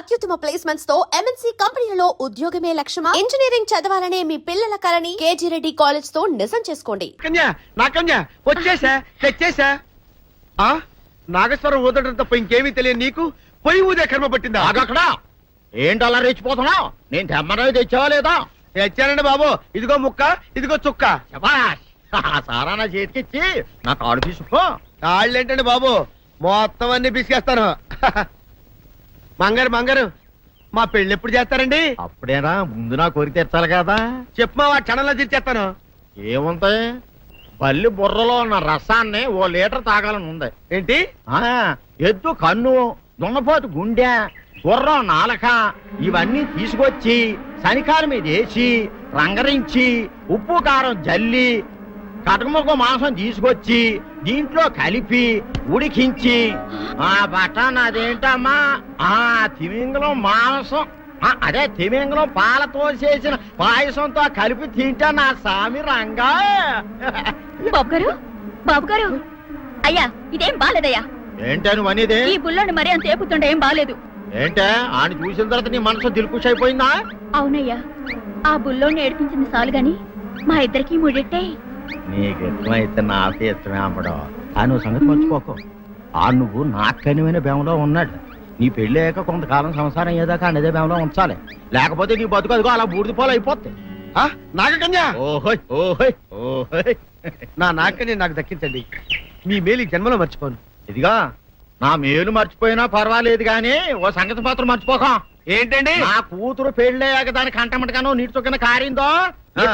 అత్యుత్తమ ప్లేస్మెంట్స్ తో ఎంఎన్సీ కంపెనీలలో ఉద్యోగమే లక్ష్యమా? ఇంజనీరింగ్ చదవాలనే మీ పిల్లల కలని కేజీ రెడ్డి కాలేజ్ తో నిజం చేసుకోండి. వచ్చేసా తెచ్చేసా. నాగేశ్వరం ఊదటం తప్ప ఇంకేమీ తెలియదు నీకు. పొయ్యి ఊదే కర్మ పట్టిందా? అక్కడ ఏంటి అలా రెచ్చిపోతున్నావు? నేను తెమ్మనవి తెచ్చావా లేదా? తెచ్చానండి బాబు. ఇదిగో ముక్క, ఇదిగో చుక్క. సారా నా చేతికిచ్చి నా కాడు తీసుకో. కాళ్ళేంటండి బాబు, మొత్తం అన్ని పిసికేస్తాను. మంగారు మా పెళ్లి ఎప్పుడు చేస్తారండి? అప్పుడేనా, ముందు నా కోరిక తెచ్చాలి కదా. చెప్పు మా క్షణంలో తీర్చేస్తాను. ఏముంటాయి, బల్లి బుర్రలో ఉన్న రసాన్ని ఓ లీటర్ తాగాలని ఉంది. ఏంటి? ఎద్దు కన్ను, దున్నపోతు గుండె, గుర్రం నాలక ఇవన్నీ తీసుకొచ్చి శనికాల మీద వేసి రంగరించి ఉప్పు కారం జల్లి కటకముఖ మాంసం తీసుకొచ్చి దీంట్లో కలిపి ఉడికించి ఆ బటన్ అదేంటమ్మా తిమింగలం మాంసం, అదే తిమింగలం పాలతో చేసిన పాయసంతో కలిపి తింటా నా సామి రంగా. బాబు గారు అయ్యా, ఇదేం బాలేదయ్యా. ఏంటే నువ్వు అనేది? ఈ బుల్లోని మరీ అంత ఏపుతుండే ఏం బాలేదు. ఏంటే ఆయన చూసిన తర్వాత నీ మనసు దిల్కుష్ అయిపోయిందా? అవునయ్యా, ఆ బుల్లోని ఏడిపించింది చాలు గాని మా ఇద్దరికి ముడిట్టే. నీకు ఇష్టమైతే నాకే ఇష్టమే అమ్మడం. ఆ నువ్వు సంగతి మర్చిపోకు. ఆ నువ్వు నాకు కనివైన బేమలో ఉన్నాడు. నీ పెళ్లి అయ్యాక కొంతకాలం సంసారం ఏదాకా అనేదే బేమలో ఉంచాలి, లేకపోతే నీ బతుకు అదిగో అలా బూడిదిపోలు అయిపోద్ది. నాగకన్యా, ఓహోయ్ ఓహోయ్ ఓహోయ్, నా నాగకన్య నాకు దక్కించండి. మీ మేలు జన్మలో మర్చిపోను. ఇదిగా నా మేలు మర్చిపోయినా పర్వాలేదు గాని ఓ సంగతి మాత్రం మర్చిపోక. ఏంటండి? నా కూతురు పెళ్ళయ్యాక దానికి కంటమటగానో నీటి చొక్కన కారిందో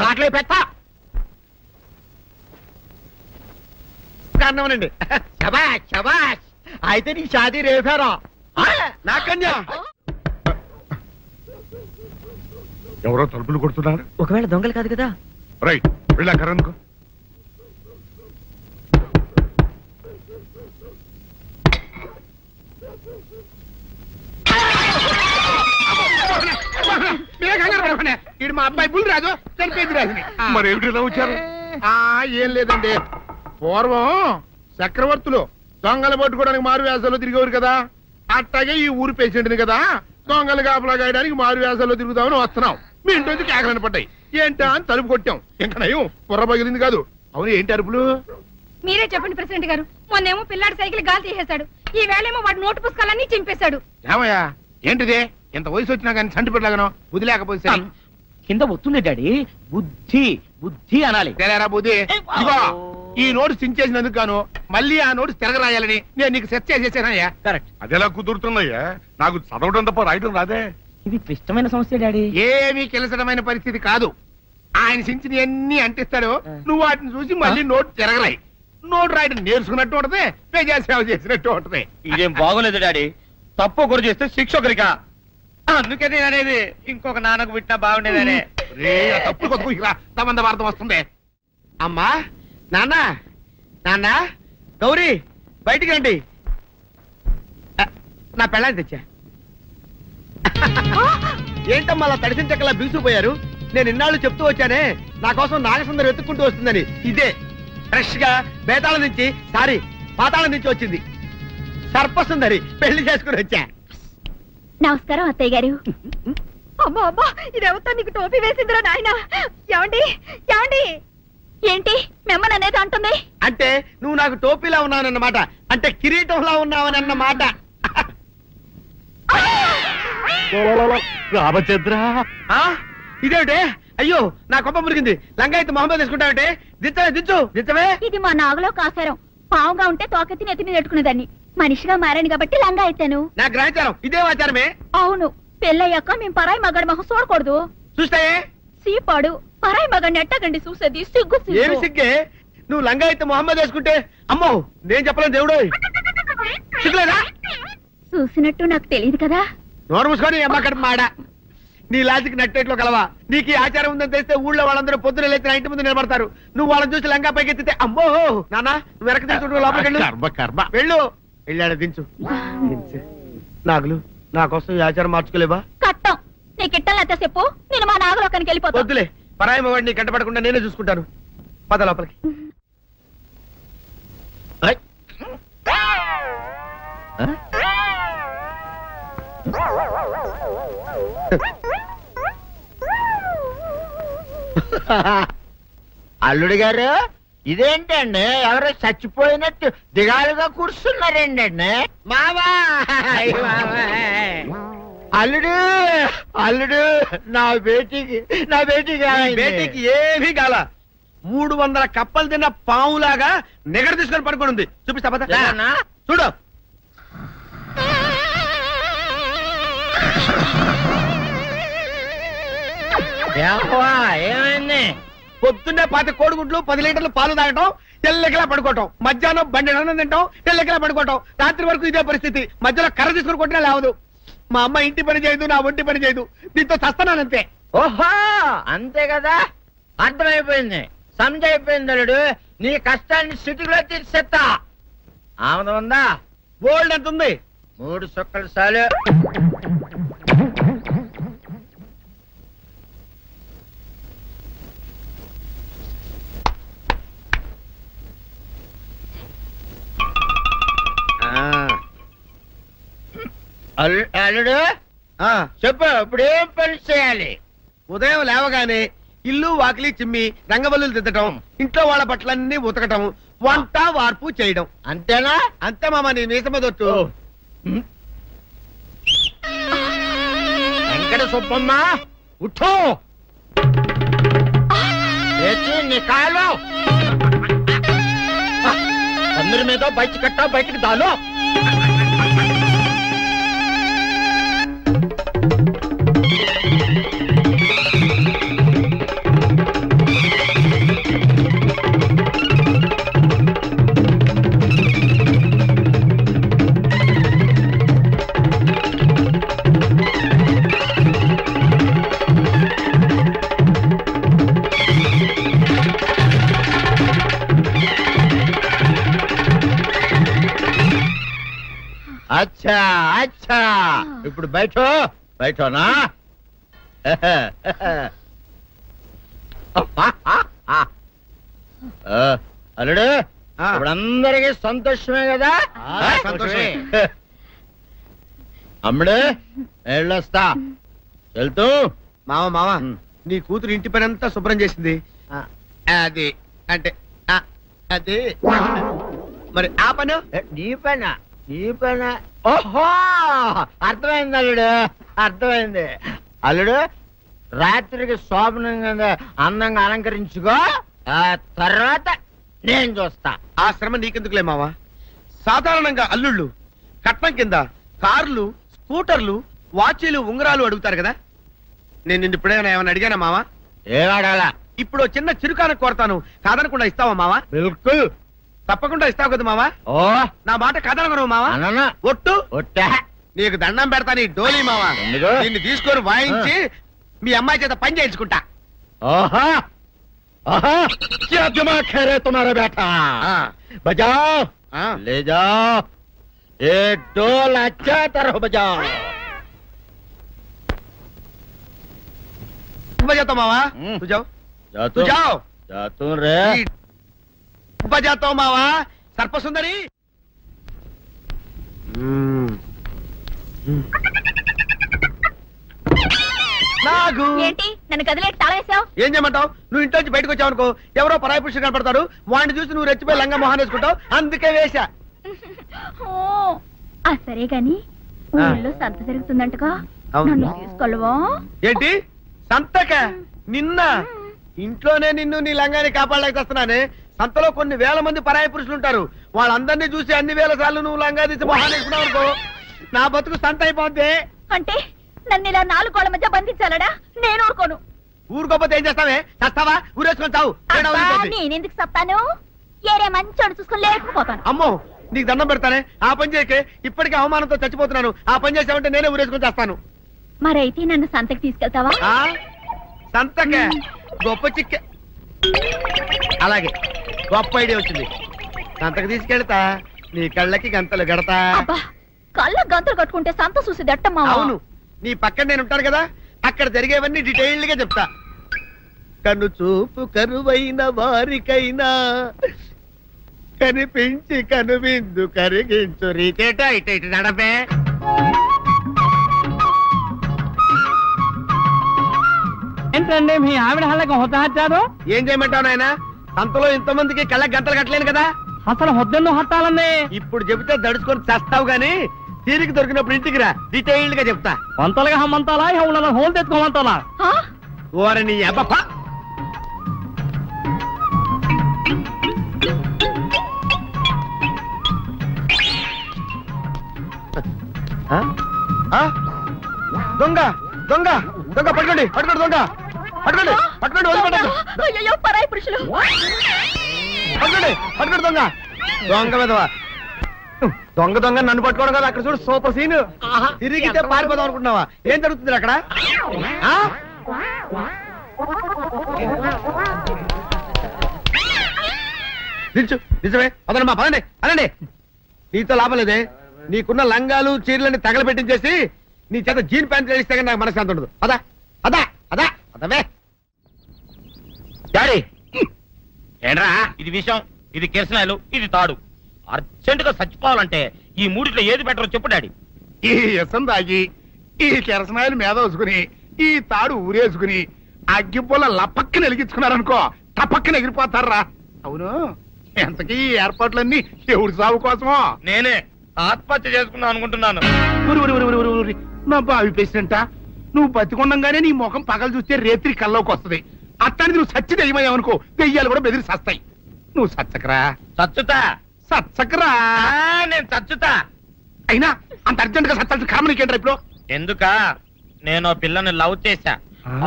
కాట్లే పెట్ట కారణమనండి. శబాష్ శబాష్, అయితే నీ షాదీ రేపారా? నాకన్యా, ఎవరో తలుపులు కొడుతున్నారు. ఒకవేళ దొంగలు కాదు కదా. రైట్, వెళ్ళాకరందుకు. ఇడు మా అబ్బాయి బుల్ రాజు చనిపోయింది రాజుని. మరి ఏమిటి ఇలా వచ్చారు? ఏం లేదండి, పూర్వం చక్రవర్తులు దొంగలు పట్టుకోవడానికి మారు వేసాల్లో తిరిగేవారు కదా. అట్టాగే ఈ ఊరు పేషెంట్ని కదా దొంగలు కాపలా గాయడానికి మారు వేసాల్లో తిరుగుదామని వస్తున్నాం. మీ ఇంటి కేకలని పడ్డాయి. ఏంటా అని తలుపు కొట్టాం. ఇంకా నయం పొర్ర పగిలింది కాదు. అవును, ఏంటి అరుపులు? మీరే చెప్పండి ప్రెసిడెంట్ గారు. మొన్నేమో పిల్లాడి సైకిల్ గాలి తీసేశాడు, ఈ వేళేమో వాడి నోటు పుస్తకాలన్నీ చింపేశాడు. ఏమయ్యా, ఏంటిదే? ఎంత వయసు వచ్చినా కానీ చంటి పెట్టలాగనో వదిలేకపోతే కింద వస్తుంది డాడీ. బుద్ధి బుద్ధి అనాలి. తెలేరా బుద్ధి. ఇదిగో, ఈ నోటు చించేసినందుకు గాను మళ్ళీ ఆ నోటు తిరగరాయాలని నేను నీకు సెట్ చేసేసానయ్యా. కరెక్ట్. అది ఎలా కుదురుతున్నాయ్యా? నాకు చదవడం తప్ప రాయడం రాదే. ఇది క్లిష్టమైన సమస్య డాడీ. ఏమీ కిలసడమైన పరిస్థితి కాదు. ఆయన చించిన ఎన్ని అంటిస్తాడు, నువ్వు వాటిని చూసి మళ్ళీ నోటు తిరగరాయి. నోటు రాయడం నేర్చుకున్నట్టు ఉంటది, ప్రజా సేవ చేసినట్టు ఉంటది. ఇదేం బాగోలేదు డాడీ. తప్పు ఒకరు చేస్తే శిక్ష ఒకరికా? అందుకే నేను అనేది ఇంకొక నాన్నకు పుట్టినా బాగుండేదనే. తప్పు కొద్దుకు సంబంధ వార్త వస్తుంది. అమ్మా, నాన్న, నాన్న, గౌరీ బయటికి రండి. నా పెళ్ళాన్ని తెచ్చా. ఏంటమ్మా అలా తడిసిన చెక్కలా బిగుసిపోయారు? నేను ఇన్నాళ్ళు చెప్తూ వచ్చానే నా కోసం నాగసుందరం వెతుక్కుంటూ వస్తుందని. ఇదే ఫ్రెష్ గా బేతాళం నుంచి పాతాళం నుంచి వచ్చింది సర్పసుందరి. పెళ్లి చేసుకుని వచ్చా. నమస్కారం అత్తయ్య గారు. అమ్మా అమ్మా, ఇదేవతా నీకు టోపీ వేసిందిరా నాయన. ఏమండి ఏమండి, ఏంటి మిమ్మల్ని అనేది అంటుంది? అంటే నువ్వు నాకు టోపీలా ఉన్నావనన్నమాట, అంటే కిరీటంలా ఉన్నావనన్నమాట. రామచంద్ర, ఇదేమిటే? అయ్యో, నా కొప్ప మురిగింది. లంగా అయితే మొహమ్మద్ తీసుకుంటావంటే? దించవే. ఇది మా నాగులో కాసారం. పావుగా ఉంటే తోకెత్తి నెత్తి మీద పెట్టుకునేదాన్ని. మనిషిగా మారాను కాబట్టి లంగా అయితాను. నా గ్రహచారం ఇదే ఆచారమే. అవును, పెళ్ళయ్యాక మేము పరాయి మగాడి మొహం చూడకూడదు. చూస్తాయే సీపాడు పరాయి మగాడిని ఎట్టగండి చూసేది. సిగ్గు ఏమి సిగ్గే? నువ్వు లంగా అయితే మొహమ్మద్ వేసుకుంటే అమ్మో నేను చెప్పలేను దేవుడు. సిగ్గులేదా? చూసినట్టు నాకు తెలియదు కదా. నోరు మూసుకొని అమ్మ కడుపు మాడ. నీ లాజిక్ నట్టేట్లో కలవా? నీకు ఈ ఆచారం ఉందని తెలిస్తే ఊళ్ళో వాళ్ళందరూ పొద్దున లేచి నా ఇంటి ముందు నిలబడతారు. నువ్వు వాళ్ళని చూసి లంగా పైకి ఎత్తితే అమ్మో నాన్న నువ్వు వెనక తీసుకుంటూ లోపలికి వెళ్ళు. వెళ్ళాడు దించు. నాగులు, నా కోసం ఈ ఆచారం మార్చుకోలేవా? కట్టం నీకు ఇట్టలేత చెప్పు, నేను మా నాగలోకానికి వెళ్ళిపోతా. వద్దులే, పరాయి వాడిని కంటపడకుండా నేనే చూసుకుంటాను. పద లోపలికి. అల్లుడు గారు ఇదేంటండి ఎవరో చచ్చిపోయినట్టు దిగాలుగా కూర్చున్నారేంటండి మావా అల్లుడు అల్లుడు నా బేటీకి బేటీకి ఏమీ గాల 300 కప్పలు తిన్న పావులాగా నిగడ తీసుకొని పడుకొని ఉంది. చూపిస్తా పద. లేదన్నా? చూడు. ఏమైంది? పొద్దున్నే 10 కోడిగుడ్లు 10 లీటర్లు పాలు తాగటం, తెల్లకిలా పడుకోవటం, మధ్యాహ్నం బండి అన్నం తింటాం, తెల్లకిలా పడుకోవటం, రాత్రి వరకు ఇదే పరిస్థితి. మధ్యలో కర్ర తీసుకుని కొట్టినా లేవదు. మా అమ్మ ఇంటి పని చేయదు, నా ఒంటి పని చేయదు. దీంతో చస్తానంతే. ఓహో అంతే కదా, అర్థమైపోయింది, సమజైపోయింది. అల్లుడు నీ కష్టాన్ని సిటీలో తీర్చేస్తా. ఆమె ఉందా? గోల్డ్ ఎంత ఉంది? 3 సుక్కలు చాలు. అల్లుడు చెప్పు, ఇప్పుడు ఏం పని చేయాలి? ఉదయం లేవగానే ఇల్లు వాకిలి చిమ్మి రంగవల్లులు దిద్దటం, ఇంట్లో వాళ్ళ బట్టలన్నీ ఉతకటం, వంట వార్పు చేయడం. అంతేనా? అంతే మామ, నీ మీసమదొట్టు. వెంకట సుబ్బమ్మ ఉఠో, లేచి నీ కాలు అందరి మీద బయట కట్టా, బయటికి దాలో. అచ్చా అచ్చా, ఇప్పుడు బయటనా? అల్లుడు ఇప్పుడు అందరికి సంతోషమే కదా? సంతోషమే. అమ్ముడు వెళ్ళొస్తా, వెళ్తూ. మామ నీ కూతురు ఇంటి పని అంతా శుభ్రం చేసింది. అది అంటే అది మరి ఆ పను నీ పైన ఓహో అర్థమైంది అల్లుడు, అర్థమైంది. అల్లుడు రాత్రికి శోభనంగా అందంగా అలంకరించుకో, ఆ తర్వాత నేను చూస్తా. ఆ శ్రమ నీకెందుకులే మావా. సాధారణంగా అల్లుళ్ళు కట్నం కింద కార్లు, స్కూటర్లు, వాచీలు, ఉంగరాలు అడుగుతారు కదా. నేను నిన్ను ఇప్పుడేమైనా ఏమైనా అడిగానా మావా? ఏవాడాలా? ఇప్పుడు చిన్న చిరుకాను కోరతాను, కాదనకుండా ఇస్తావా మావా? బిల్కుల్ తప్పకుండా ఇస్తావు కదా మావా? ఓ నా మాట కాదనగను మావా. అననా ఒట్టు ఒట్టా. నీకు దండం పెడతా నీ డోలీ మావా. ఎందుకు? నిన్ను తీసుకొని వాయించి మీ అమ్మాయి చేత పని చేయించుకుంటా. ओहा आहा क्या दिमाग है रे तुम्हारा बेटा। बजाओ ले जाओ एक डोल अच्छा तरह बजाओ। बजाता मावा तू जाओ तू जाओ जातू रे बजाता हूँ मावा सर्प सुंदरी। నాగు ఏంటి నన్ను కదిలేటి తాళేసావు? ఏం చేయమంటావు? నువ్వు ఇంట్లో నుంచి బయటకు వచ్చావు అనుకో, ఎవరో పరాయి పురుషుడు కనపడతాడు, వాడిని చూసి నువ్వు రెచ్చిపోయి లంగా మొహాన్ వేసుకుంటావు, అందుకే వేశా. సరే గాని ఊళ్ళో సంత జరుగుతుందంటగా, నన్ను తీసుకెళ్ళవా? ఏంటి సంతక? నిన్న ఇంట్లోనే నిన్ను నీ లంగాన్ని కాపాడలేకొస్తున్నానే. సంతలో కొన్ని వేల మంది పరాయి పురుషులు ఉంటారు, వాళ్ళందరినీ చూసి అన్ని వేల సార్లు నువ్వు లంగా తీసి మొహాన్ వేసుకున్నావు అనుకో, నా బతుకు సంత అయిపోద్ది. అంటే నన్ను ఇలా 4 గోళ్ల మధ్య బంధించాలడా? నేను ఊరుకోను. ఊరుకోపోతే ఏం చేస్తావే? చస్తావా? ఊరేసుకొని చావు. నేనెందుకు చెప్తాను? ఏరే మంచోడు చూసుకుని లేకపోతాను. అమ్మో నీకు దండం పెడతానే, ఆ పని చేయకే. ఇప్పటికే అవమానంతో చచ్చిపోతున్నాను, ఆ పని చేసావంటే నేనే ఊరేసుకొని చేస్తాను. మరైతే నన్ను సంతకి తీసుకెళ్తావా? సంతకే గొప్ప చిక్క. అలాగే గొప్ప ఐడియా వచ్చింది. సంతకు తీసుకెళ్తా, నీ కళ్ళకి గంతలు గడతా. అబ్బా, కళ్ళ గంతలు కట్టుకుంటే సంత చూసి దట్టమ్మా. అవును, నీ పక్కన నేను ఉంటాను కదా, అక్కడ జరిగేవన్నీ డీటెయిల్డ్ గా చెప్తా. కను చూపు కరువైన వారికైనా కనిపించి కనువిందు కరిగించు రీతేట ఇట ఇటు నడపే. ఏంటండి మీ ఆవిడ హళ్ళకి హొత్తహచ్చారు? ఏం చేయమంటావు నాయన? సంతలో ఇంతమందికి కళ్ళకి గంటలు కట్టలేను కదా. అసలు హొద్దెందుకు హత్తాలండి? ఇప్పుడు చెబితే దడుచుకొని చస్తావు గాని తీరిక దొరికినప్పుడు ఇంటికి రా, డీటెయిల్డ్ గా చెప్తా. వంతలుగా హమ్మంతాలా ఎవరు హోల్ తెచ్చుకోమంతాలా? ఓరని అబ్బా. దొంగ దొంగ దొంగ పట్టుకోండి పట్టుకోండి దొంగ పట్టుకోండి పట్టుకోండి వదిలిపెట్టండి. అయ్యో పరాయి పురుషులు. పట్టుకోండి పట్టుకోండి దొంగ దొంగ విధవా. దొంగ దొంగ నన్ను పట్టుకోవడం కదా. అక్కడ చూడు సూపర్ సీన్. తిరిగితే పారిపోదాం అనుకుంటున్నావా? ఏం జరుగుతుంది అక్కడ? ఆ? నిల్చు నిజమే. పదండి పదండి పదండి. నీతో లాభం లేదే. నీకున్న లంగాలు చీరలని తగలబెట్టించేసి నీ చేత జీన్ ప్యాంట్ వేస్తే కానీ నాకు మనశ్శాంతి ఉండదు. అదా అదా అదా అదవే. డాడీ ఏంట్రా ఇది విషయం, ఇది కిరసనాయలు, ఇది తాడు. అర్జెంట్ గా చచ్చిపోవాలంటే ఈ మూడిట్లో ఏది బెటర్ చెప్పు డాడీ. ఈ ఇసం తాగి ఈ కిరసనాయలు మీద వేసుకుని ఈ తాడు ఊరేసుకుని అగ్గిపుల్ల లపక్కన వెలిగించుకున్నారనుకో టపక్కన ఎగిరిపోతారా. అవును, ఎంతకీ ఈ ఏర్పాట్లన్నీ ఎవరి సాగు కోసమో? నేనే ఆత్మహత్య చేసుకుందాం అనుకుంటున్నాను. ఉరి, ఉరి, ఉరి, ఉరి, ఉరి, ఉరి. నా బావి పేసినంట నువ్వు బతికొండంగానే నీ ముఖం పగలు చూస్తే రేత్రి కల్లోకి వస్తుంది. అట్టానికి నువ్వు సచ్చి దెయ్యమయ్యావనుకో దెయ్యాలు కూడా బెదిరి సస్తాయి. నువ్వు సచ్చకరా చచ్చుతా. సచ్చకరా. నేను చచ్చుతా. అయినా అంత అర్జెంట్ గా సత్తాల్సిన కారణం నీకేంట్రా ఇప్పుడు? ఎందుక నేను ఆ పిల్లని లవ్ చేశా.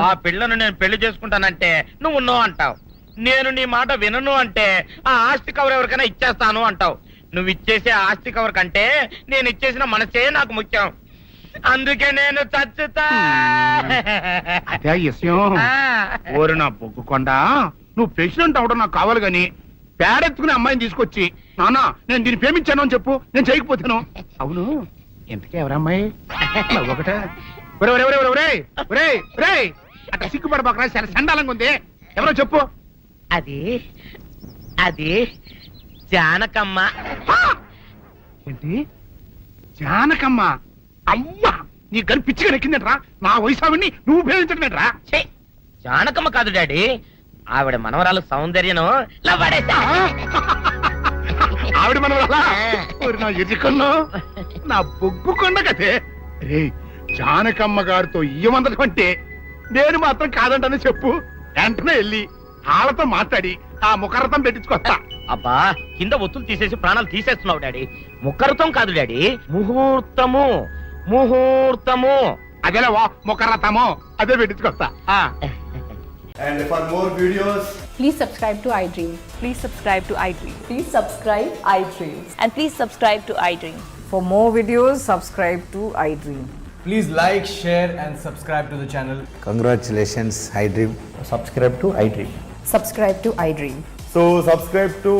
ఆ పిల్లను నేను పెళ్లి చేసుకుంటానంటే నువ్వు నో అంటావు. నేను నీ మాట వినను అంటే ఆ ఆస్తి కవర్ ఎవరికైనా ఇచ్చేస్తాను అంటావు. నువ్వు ఇచ్చేసే ఆస్తి కవర్ కంటే నేను ఇచ్చేసిన మనసే నాకు ముఖ్యం. అందుకే నేను చచ్చుతా. అదే విషయం. ఓరి నా బొగ్గుకొండ, నువ్వు ప్రెసిడెంట్ అవడం నాకు కావాలి గాని పేడెత్తుకునే అమ్మాయిని తీసుకొచ్చి నానా నేను దీన్ని ప్రేమించాను అని చెప్పు, నేను చేయకపోతాను. అవును, ఎంతకే ఎవరమ్మాయి? ఒకటే అట్లా సిగ్గుపడబాకరా, చాలా సండాలంగా ఉంది. ఎవరో చెప్పు. అది అది జానకమ్మ. ఏంటి జానకమ్మ? అమ్మా నీ గని పిచ్చిగా నెక్కిందంట్రా. నా వయసావిని నువ్వు ప్రేమించడమేట్రా? ఛీ, జానకమ్మ కాదు డాడీ, ఆవిడ మనవరాలు సౌందర్యను ఆవిడ మన నా ఎదుకల్లో నా బొగ్గుకొండ కదే. రే జానకమ్మ గారితో ఇయ్యమందడం అంటే నేను మాత్రం కాదంటని చెప్పు. వెంటనే వెళ్ళి వాళ్ళతో మాట్లాడి ఆ ముఖరథం పెట్టించుకొస్తా. అబ్బా కింద ఒత్తులు తీసేసి ప్రాణాలు తీసేస్తున్నావు డాడీ. ముఖర్తం కాదు డాడీ, ముహూర్తము. ముహూర్తము అదేలా ముఖరథము అదే పెట్టించుకొస్తా. And for more videos, Please subscribe to iDream. Please subscribe to iDream. Please subscribe iDream. And please subscribe to iDream. For more videos, subscribe to iDream. please like, share, and subscribe to the channel. Congratulations, iDream. Subscribe to iDream. Subscribe to iDream. So subscribe to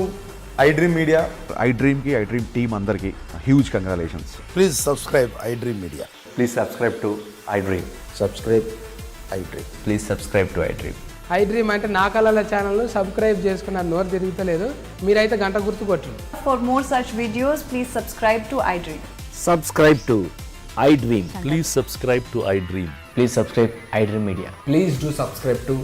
iDream Media. iDream ki iDream team andarki huge congratulations. Please subscribe iDream Media. Please subscribe to iDream. Subscribe iDream. Please subscribe to iDream. iDream అంటే నా కళల ఛానల్ను subscribe చేసుకున్న నోరు తిరుగుతలేదు. మీరైతే గంట గుర్తు కొట్టండి. For more such videos, please subscribe to iDream. Subscribe to iDream. Please subscribe to iDream. Please subscribe iDream Media. Please do subscribe to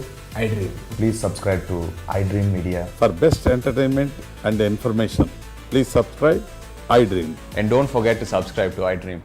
iDream. Please subscribe to iDream Media. For best entertainment and information, please subscribe iDream. And don't forget to subscribe to iDream.